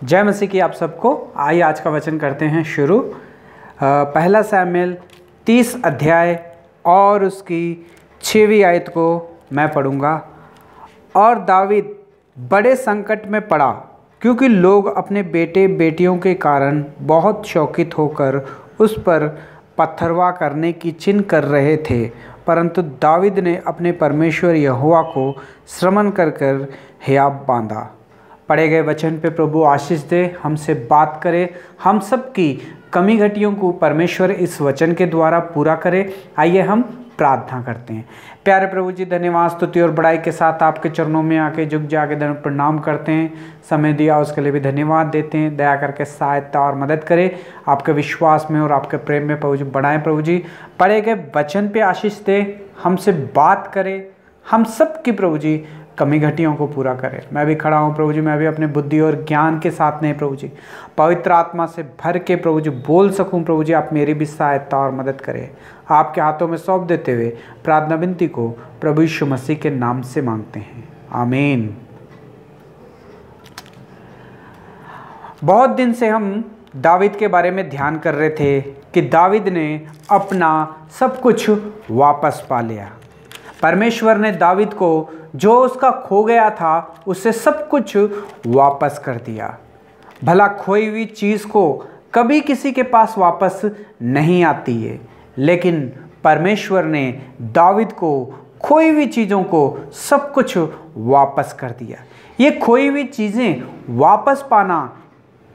जय मसीह की आप सबको। आइए आज का वचन करते हैं शुरू। पहला शमूएल 30 अध्याय और उसकी 6वीं आयत को मैं पढ़ूंगा। और दावीद बड़े संकट में पड़ा क्योंकि लोग अपने बेटे बेटियों के कारण बहुत शौकित होकर उस पर पत्थरवाह करने की चिन्ह कर रहे थे, परंतु दावीद ने अपने परमेश्वर यहोवा को स्मरण कर हियाव बांधा। पढ़े गए वचन पे प्रभु आशीष दे, हमसे बात करे, हम सब की कमी घटियों को परमेश्वर इस वचन के द्वारा पूरा करे। आइए हम प्रार्थना करते हैं। प्यारे प्रभु जी, धन्यवाद स्तुति और बड़ाई के साथ आपके चरणों में आके झुक जाके दंड प्रणाम करते हैं। समय दिया उसके लिए भी धन्यवाद देते हैं। दया करके सहायता और मदद करे, आपके विश्वास में और आपके प्रेम में प्रभु जी बढ़ाएं। प्रभु जी पढ़े गए वचन पे आशीष दे, हमसे बात करे, हम सब की प्रभु जी कमी घटियों को पूरा करें। मैं भी खड़ा हूँ प्रभु जी, मैं भी अपने बुद्धि और ज्ञान के साथ नहीं प्रभु जी, पवित्र आत्मा से भर के प्रभु जी बोल सकूँ। प्रभु जी आप मेरी भी सहायता और मदद करें। आपके हाथों में सौंप देते हुए प्रार्थना विनती को प्रभु यीशु मसीह के नाम से मांगते हैं, आमीन। बहुत दिन से हम दावीद के बारे में ध्यान कर रहे थे कि दावीद ने अपना सब कुछ वापस पा लिया। परमेश्वर ने दावीद को जो उसका खो गया था उससे सब कुछ वापस कर दिया। भला खोई हुई चीज़ को कभी किसी के पास वापस नहीं आती है, लेकिन परमेश्वर ने दावीद को खोई हुई चीज़ों को सब कुछ वापस कर दिया। ये खोई हुई चीज़ें वापस पाना,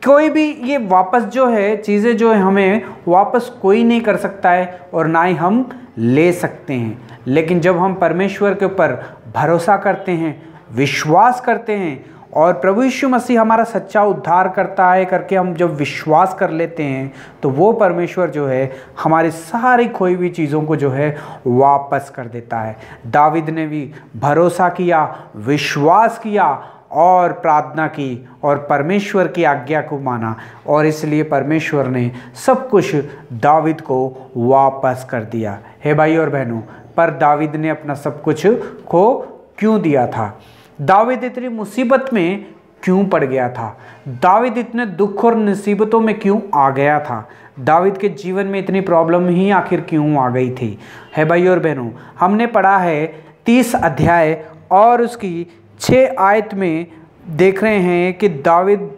कोई भी ये वापस जो है चीज़ें जो है हमें वापस कोई नहीं कर सकता है और ना ही हम ले सकते हैं। लेकिन जब हम परमेश्वर के ऊपर भरोसा करते हैं, विश्वास करते हैं और प्रभु यीशु मसीह हमारा सच्चा उद्धार करता है करके हम जब विश्वास कर लेते हैं तो वो परमेश्वर जो है हमारी सारी खोई हुई चीज़ों को जो है वापस कर देता है। दावीद ने भी भरोसा किया, विश्वास किया और प्रार्थना की और परमेश्वर की आज्ञा को माना, और इसलिए परमेश्वर ने सब कुछ दावीद को वापस कर दिया। हे भाई और बहनों, पर दावीद ने अपना सब कुछ खो क्यों दिया था? दावीद इतनी मुसीबत में क्यों पड़ गया था? दावीद इतने दुख और मुसीबतों में क्यों आ गया था? दावीद के जीवन में इतनी प्रॉब्लम ही आखिर क्यों आ गई थी? है भाई और बहनों, हमने पढ़ा है 30 अध्याय और उसकी 6 आयत में देख रहे हैं कि दावीद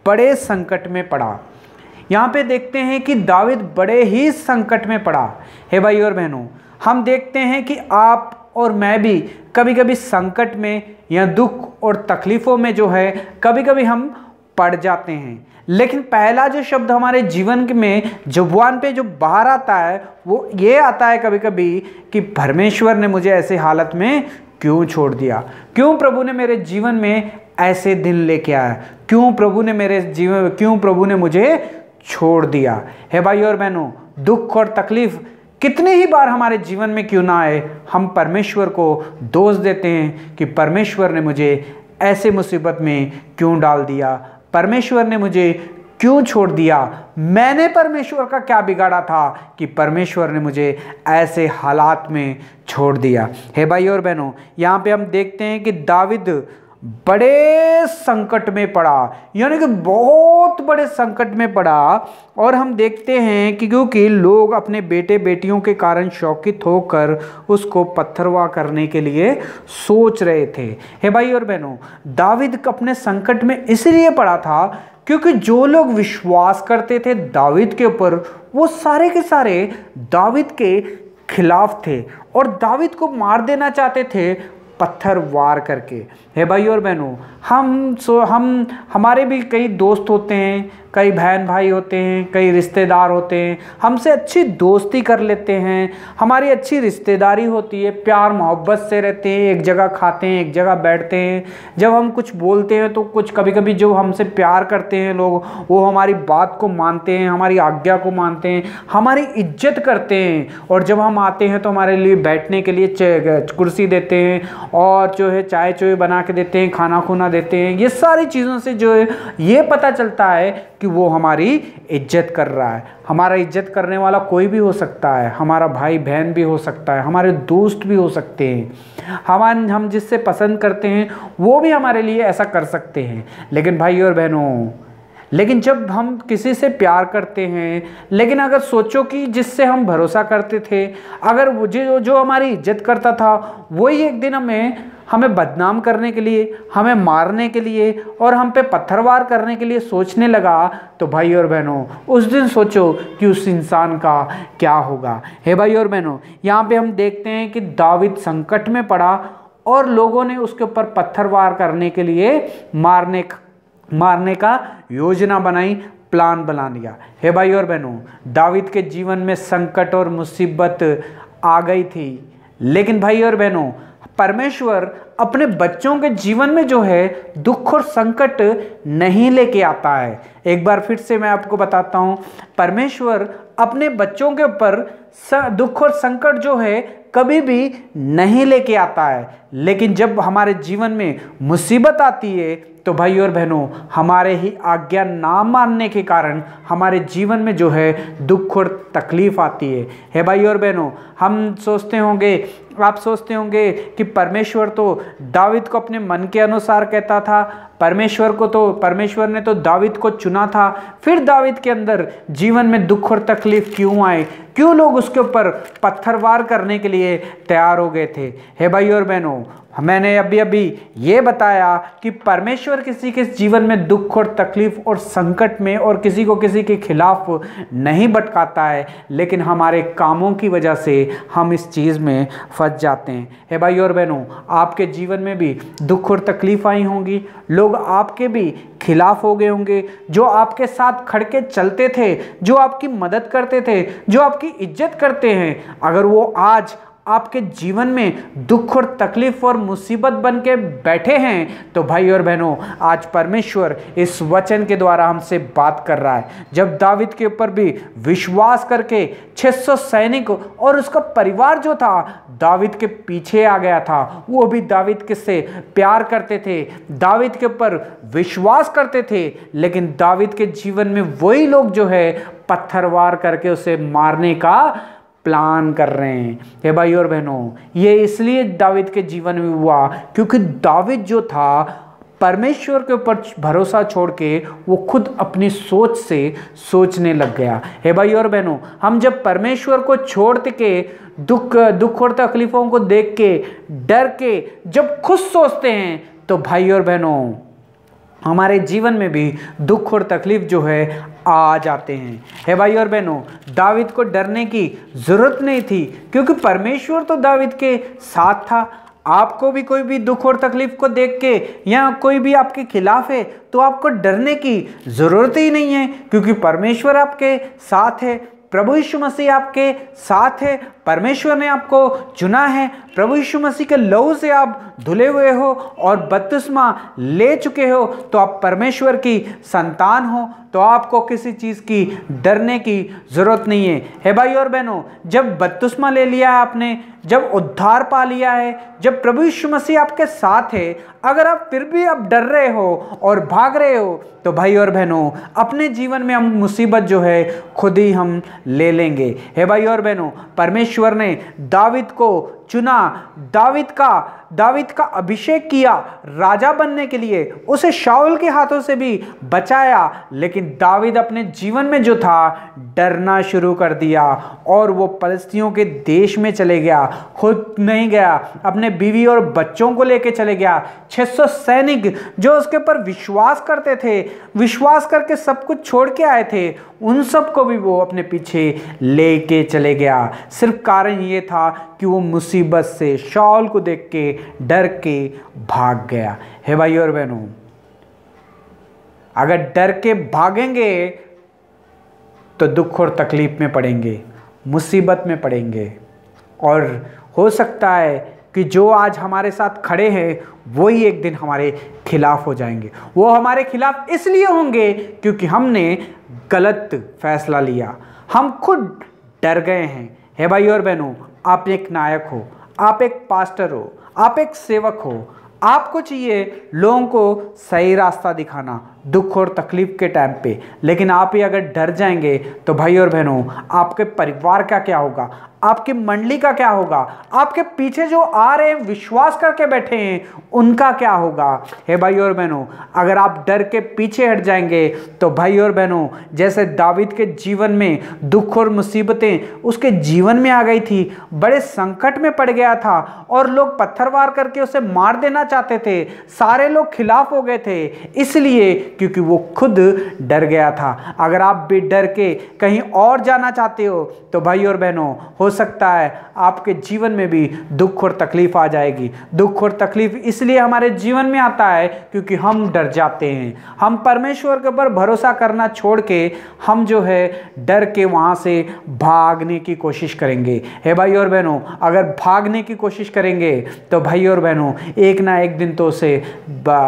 बड़े संकट में पड़ा। यहाँ पे देखते हैं कि दावीद बड़े ही संकट में पड़ा। हे भाई और बहनों, हम देखते हैं कि आप और मैं भी कभी कभी संकट में या दुख और तकलीफ़ों में जो है कभी कभी हम पड़ जाते हैं, लेकिन पहला जो शब्द हमारे जीवन में जुबान पे जो बाहर आता है वो ये आता है कभी कभी कि परमेश्वर ने मुझे ऐसे हालत में क्यों छोड़ दिया? क्यों प्रभु ने मेरे जीवन में ऐसे दिन लेके आया? क्यों प्रभु ने मुझे छोड़ दिया? हे भाई और बहनों, दुख और तकलीफ कितनी ही बार हमारे जीवन में क्यों ना आए, हम परमेश्वर को दोष देते हैं कि परमेश्वर ने मुझे ऐसे मुसीबत में क्यों डाल दिया, परमेश्वर ने मुझे क्यों छोड़ दिया, मैंने परमेश्वर का क्या बिगाड़ा था कि परमेश्वर ने मुझे ऐसे हालात में छोड़ दिया। हे भाई और बहनों, यहाँ पे हम देखते हैं कि दावीद बड़े संकट में पड़ा, यानी कि बहुत बड़े संकट में पड़ा। और हम देखते हैं कि क्योंकि लोग अपने बेटे बेटियों के कारण शौकित होकर उसको पत्थरवाह करने के लिए सोच रहे थे। हे भाई और बहनों, दावीद अपने संकट में इसलिए पड़ा था क्योंकि जो लोग विश्वास करते थे दावीद के ऊपर, वो सारे के सारे दावीद के खिलाफ थे और दावीद को मार देना चाहते थे पत्थर वार करके। हे भाई और बहनों, हमारे भी कई दोस्त होते हैं, कई बहन भाई होते हैं, कई रिश्तेदार होते हैं, हमसे अच्छी दोस्ती कर लेते हैं, हमारी अच्छी रिश्तेदारी होती है, प्यार मोहब्बत से रहते हैं, एक जगह खाते हैं, एक जगह बैठते हैं। जब हम कुछ बोलते हैं तो कुछ कभी कभी जो हमसे प्यार करते हैं लोग, वो हमारी बात को मानते हैं, हमारी आज्ञा को मानते हैं, हमारी इज्जत करते हैं, और जब हम आते हैं तो हमारे लिए बैठने के लिए कुर्सी देते हैं और जो है चाय चोय बना के देते हैं, खाना खुना देते हैं। ये सारी चीज़ों से जो है ये पता चलता है कि वो हमारी इज्जत कर रहा है। हमारा इज्जत करने वाला कोई भी हो सकता है, हमारा भाई बहन भी हो सकता है, हमारे दोस्त भी हो सकते हैं, हम जिससे पसंद करते हैं वो भी हमारे लिए ऐसा कर सकते हैं। लेकिन भाई और बहनों, लेकिन जब हम किसी से प्यार करते हैं, लेकिन अगर सोचो कि जिससे हम भरोसा करते थे, अगर वो जो हमारी इज्जत करता था, वही एक दिन हमें बदनाम करने के लिए, हमें मारने के लिए और हम पे पत्थरवार करने के लिए सोचने लगा, तो भाई और बहनों उस दिन सोचो कि उस इंसान का क्या होगा। हे भाई और बहनों, यहाँ पे हम देखते हैं कि दावीद संकट में पड़ा और लोगों ने उसके ऊपर पत्थरवार करने के लिए मारने का योजना बनाई, प्लान बना लिया। हे भाई और बहनों, दावीद के जीवन में संकट और मुसीबत आ गई थी, लेकिन भाई और बहनों परमेश्वर अपने बच्चों के जीवन में जो है दुख और संकट नहीं लेके आता है। एक बार फिर से मैं आपको बताता हूँ, परमेश्वर अपने बच्चों के ऊपर दुख और संकट जो है कभी भी नहीं लेके आता है, लेकिन जब हमारे जीवन में मुसीबत आती है तो भाई और बहनों हमारे ही आज्ञा ना मानने के कारण हमारे जीवन में जो है दुख और तकलीफ आती है। हे भाई और बहनों, आप सोचते होंगे कि परमेश्वर तो दावीद को अपने मन के अनुसार कहता था, परमेश्वर ने तो दावीद को चुना था, फिर दावीद के अंदर जीवन में दुख और तकलीफ क्यों आए, क्यों लोग उसके ऊपर पत्थरवार करने के लिए तैयार हो गए थे। हे भाई और बहनों, मैंने अभी ये बताया कि परमेश्वर किसी के जीवन में दुख और तकलीफ और संकट में और किसी को किसी के खिलाफ नहीं भटकाता है, लेकिन हमारे कामों की वजह से हम इस चीज़ में फंस जाते हैं। हे भाई और बहनों, आपके जीवन में भी दुख और तकलीफ आई होंगी, लोग आपके भी खिलाफ हो गए होंगे, जो आपके साथ खड़ के चलते थे, जो आपकी मदद करते थे, जो आपकी इज्जत करते हैं, अगर वो आज आपके जीवन में दुख और तकलीफ और मुसीबत बन के बैठे हैं, तो भाई और बहनों आज परमेश्वर इस वचन के द्वारा हमसे बात कर रहा है। जब दावीद के ऊपर भी विश्वास करके 600 सैनिक और उसका परिवार जो था दावीद के पीछे आ गया था, वो भी दावीद के से प्यार करते थे, दावीद के ऊपर विश्वास करते थे, लेकिन दावीद के जीवन में वही लोग जो है पत्थरवार करके उसे मारने का प्लान कर रहे हैं। हे भाई और बहनों, ये इसलिए दावीद के जीवन में हुआ क्योंकि दावीद जो था परमेश्वर के ऊपर भरोसा छोड़ के वो खुद अपनी सोच से सोचने लग गया। हे भाई और बहनों, हम जब परमेश्वर को छोड़ के दुख और तकलीफों को देख के डर के जब खुद सोचते हैं, तो भाई और बहनों हमारे जीवन में भी दुख और तकलीफ जो है आ जाते हैं। हे भाई और बहनों, दावीद को डरने की जरूरत नहीं थी क्योंकि परमेश्वर तो दावीद के साथ था। आपको भी कोई भी दुख और तकलीफ को देख के या कोई भी आपके खिलाफ है तो आपको डरने की जरूरत ही नहीं है, क्योंकि परमेश्वर आपके साथ है। प्रभु यीशु मसीह आपके साथ है, परमेश्वर ने आपको चुना है, प्रभु यीशु मसीह के लहू से आप धुले हुए हो और बपतिस्मा ले चुके हो, तो आप परमेश्वर की संतान हो, तो आपको किसी चीज़ की डरने की ज़रूरत नहीं है। हे भाई और बहनों, जब बपतिस्मा ले लिया है आपने, जब उद्धार पा लिया है, जब प्रभु यीशु मसीह आपके साथ है, अगर आप फिर भी आप डर रहे हो और भाग रहे हो, तो भाई और बहनों अपने जीवन में हम मुसीबत जो है खुद ही हम ले लेंगे। हे भाई और बहनों, परमेश्वर ने दावीद को चुना, दावीद का अभिषेक किया राजा बनने के लिए, उसे शाऊल के हाथों से भी बचाया, लेकिन दावीद अपने जीवन में जो था डरना शुरू कर दिया और वो फलिस्तियों के देश में चले गया। खुद नहीं गया, अपने बीवी और बच्चों को लेके चले गया। 600 सैनिक जो उसके ऊपर विश्वास करते थे, विश्वास करके सब कुछ छोड़ के आए थे, उन सबको भी वो अपने पीछे लेके चले गया। सिर्फ कारण ये था कि वो मुसीबत से शाऊल को देख के डर के भाग गया। हे भाई और बहनों, अगर डर के भागेंगे तो दुख और तकलीफ में पड़ेंगे, मुसीबत में पड़ेंगे, और हो सकता है कि जो आज हमारे साथ खड़े हैं वही एक दिन हमारे खिलाफ हो जाएंगे। वो हमारे खिलाफ इसलिए होंगे क्योंकि हमने गलत फैसला लिया, हम खुद डर गए हैं। हे भाई और बहनों, आप एक नायक हो, आप एक पास्टर हो, आप एक सेवक हो, आपको चाहिए लोगों को सही रास्ता दिखाना, दुख और तकलीफ के टाइम पे, लेकिन आप ही अगर डर जाएंगे तो भाई और बहनों आपके परिवार का क्या होगा, आपकी मंडली का क्या होगा, आपके पीछे जो आ रहे हैं विश्वास करके बैठे हैं उनका क्या होगा। हे भाई और बहनों, अगर आप डर के पीछे हट जाएंगे तो भाई और बहनों जैसे दावीद के जीवन में दुख और मुसीबतें उसके जीवन में आ गई थी, बड़े संकट में पड़ गया था और लोग पत्थरवार करके उसे मार देना चाहते थे, सारे लोग खिलाफ हो गए थे, इसलिए क्योंकि वो खुद डर गया था। अगर आप भी डर के कहीं और जाना चाहते हो तो भाई और बहनों हो सकता है आपके जीवन में भी दुख और तकलीफ आ जाएगी। दुख और तकलीफ इसलिए हमारे जीवन में आता है क्योंकि हम डर जाते हैं, हम परमेश्वर के ऊपर भरोसा करना छोड़ के हम जो है डर के वहां से भागने की कोशिश करेंगे। हे भाई और बहनों, अगर भागने की कोशिश करेंगे तो भाई और बहनों एक ना एक दिन तो उसे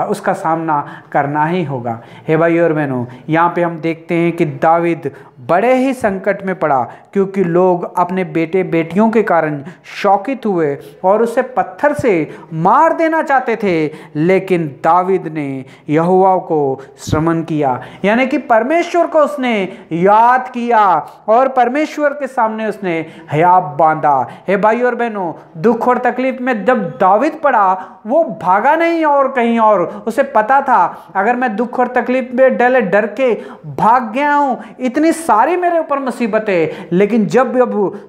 उसका सामना करना ही होगा। हे भाई और बहनों, यहाँ पे हम देखते हैं कि दावीद बड़े ही संकट में पड़ा क्योंकि लोग अपने बेटे बेटियों के कारण शौकित हुए और उसे पत्थर से मार देना चाहते थे, लेकिन दावीद ने यहोवा को स्मरण किया, यानी कि परमेश्वर को उसने याद किया और परमेश्वर के सामने उसने हियाब बांधा। हे भाई और बहनों, दुख और तकलीफ में जब दावीद पड़ा वो भागा नहीं और कहीं और, उसे पता था अगर मैं दुख और तकलीफ में डर के भाग गया हूं, इतनी सारी मेरे ऊपर मुसीबतें, लेकिन जब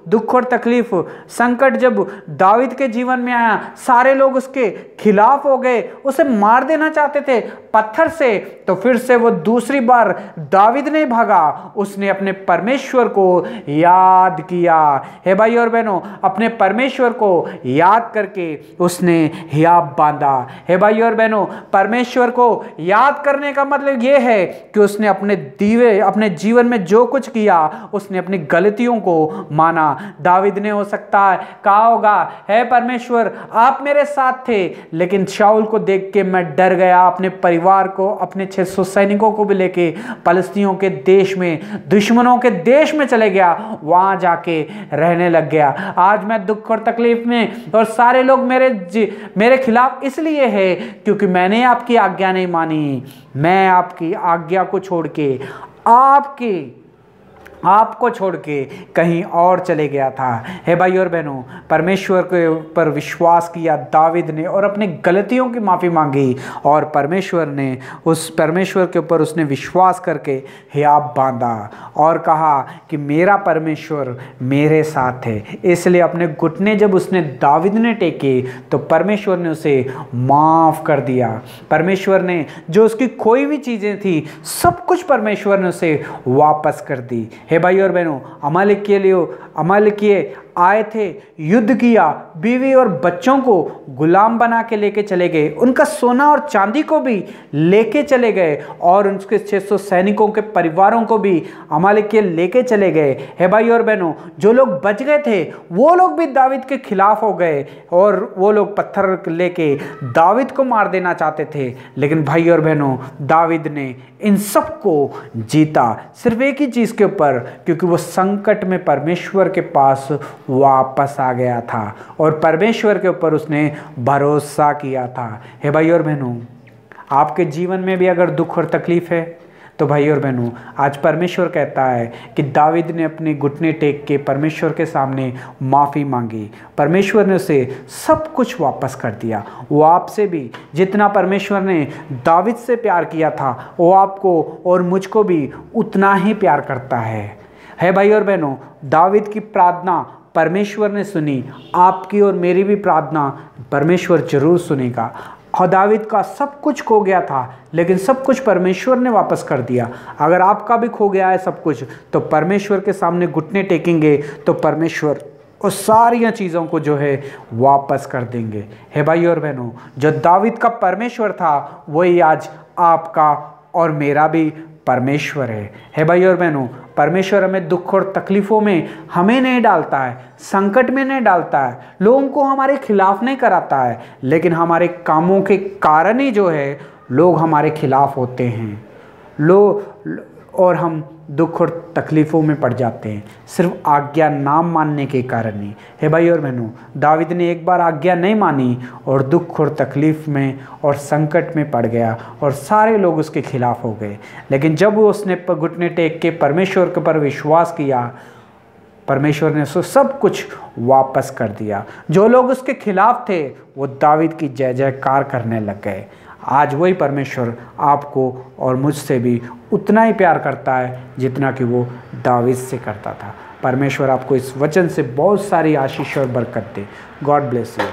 दुख और तकलीफ संकट जब दावीद के जीवन में आया, सारे लोग उसके खिलाफ हो गए, उसे मार देना चाहते थे पत्थर से, तो फिर से वो दूसरी बार दावीद नहीं भागा, उसने अपने परमेश्वर को याद किया। हे भाई और बहनों, अपने परमेश्वर को याद करके उसने हियाब बांधा। हे भाई और बहनों, परमेश्वर को याद करने का मतलब यह है कि उसने अपने जीवन में जो कुछ किया उसने अपनी गलतियों को माना। दावीद ने हो सकता है कहा होगा, हे परमेश्वर आप मेरे साथ थे, लेकिन शाऊल को देख के मैं डर गया, अपने परिवार को, अपने 600 सैनिकों को भी लेके फलस्तीनियों के देश में, दुश्मनों के देश में चले गया, वहां जाके रहने लग गया। आज मैं दुख और तकलीफ में और सारे लोग मेरे खिलाफ इसलिए है क्योंकि मैंने आपकी आज्ञा नहीं मानी, मैं आपकी आज्ञा को छोड़ के आपको छोड़ के कहीं और चले गया था। हे भाई और बहनों, परमेश्वर के ऊपर विश्वास किया दावीद ने और अपनी गलतियों की माफ़ी मांगी और परमेश्वर के ऊपर उसने विश्वास करके हियाब बांधा और कहा कि मेरा परमेश्वर मेरे साथ है। इसलिए अपने घुटने जब उसने दावीद ने टेके तो परमेश्वर ने उसे माफ़ कर दिया। परमेश्वर ने जो उसकी खोई हुई चीज़ें थी सब कुछ परमेश्वर ने उसे वापस कर दी। हे भाई और बहनों, अमालेकिये आए थे, युद्ध किया, बीवी और बच्चों को गुलाम बना के लेके चले गए, उनका सोना और चांदी को भी लेके चले गए और उनके 600 सैनिकों के परिवारों को भी अमालेकिये लेके चले गए। हे भाई और बहनों, जो लोग बच गए थे वो लोग भी दावीद के खिलाफ हो गए और वो लोग पत्थर लेके दावीद को मार देना चाहते थे, लेकिन भाई और बहनों दावीद ने इन सबको जीता सिर्फ एक ही चीज़ के ऊपर, क्योंकि वो संकट में परमेश्वर के पास वापस आ गया था और परमेश्वर के ऊपर उसने भरोसा किया था। हे भाई और बहनों, आपके जीवन में भी अगर दुख और तकलीफ है तो भाई और बहनों, आज परमेश्वर कहता है कि दावीद ने अपने घुटने टेक के परमेश्वर के सामने माफ़ी मांगी, परमेश्वर ने उसे सब कुछ वापस कर दिया। वो आपसे भी जितना परमेश्वर ने दावीद से प्यार किया था वो आपको और मुझको भी उतना ही प्यार करता है भाई और बहनों, दावीद की प्रार्थना परमेश्वर ने सुनी, आपकी और मेरी भी प्रार्थना परमेश्वर जरूर सुनेगा। और दावीद का सब कुछ खो गया था लेकिन सब कुछ परमेश्वर ने वापस कर दिया। अगर आपका भी खो गया है सब कुछ तो परमेश्वर के सामने घुटने टेकेंगे तो परमेश्वर उस सारी चीज़ों को जो है वापस कर देंगे। हे भाई और बहनों, जो दावीद का परमेश्वर था वही आज आपका और मेरा भी परमेश्वर है। हे भाई और बहनों, परमेश्वर हमें दुख और तकलीफ़ों में हमें नहीं डालता है, संकट में नहीं डालता है, लोगों को हमारे खिलाफ नहीं कराता है, लेकिन हमारे कामों के कारण ही जो है लोग हमारे खिलाफ होते हैं और हम दुख और तकलीफ़ों में पड़ जाते हैं, सिर्फ आज्ञा ना मानने के कारण ही। हे भाई और बहनों, दाविद ने एक बार आज्ञा नहीं मानी और दुख और तकलीफ़ में और संकट में पड़ गया और सारे लोग उसके खिलाफ हो गए। लेकिन जब वो उसने घुटने टेक के परमेश्वर के पर विश्वास किया, परमेश्वर ने उसको सब कुछ वापस कर दिया। जो लोग उसके खिलाफ थे वो दाविद की जय जयकार करने लग गए। आज वही परमेश्वर आपको और मुझसे भी उतना ही प्यार करता है जितना कि वो दाविद से करता था। परमेश्वर आपको इस वचन से बहुत सारी आशीष और बरकत दे। God bless you.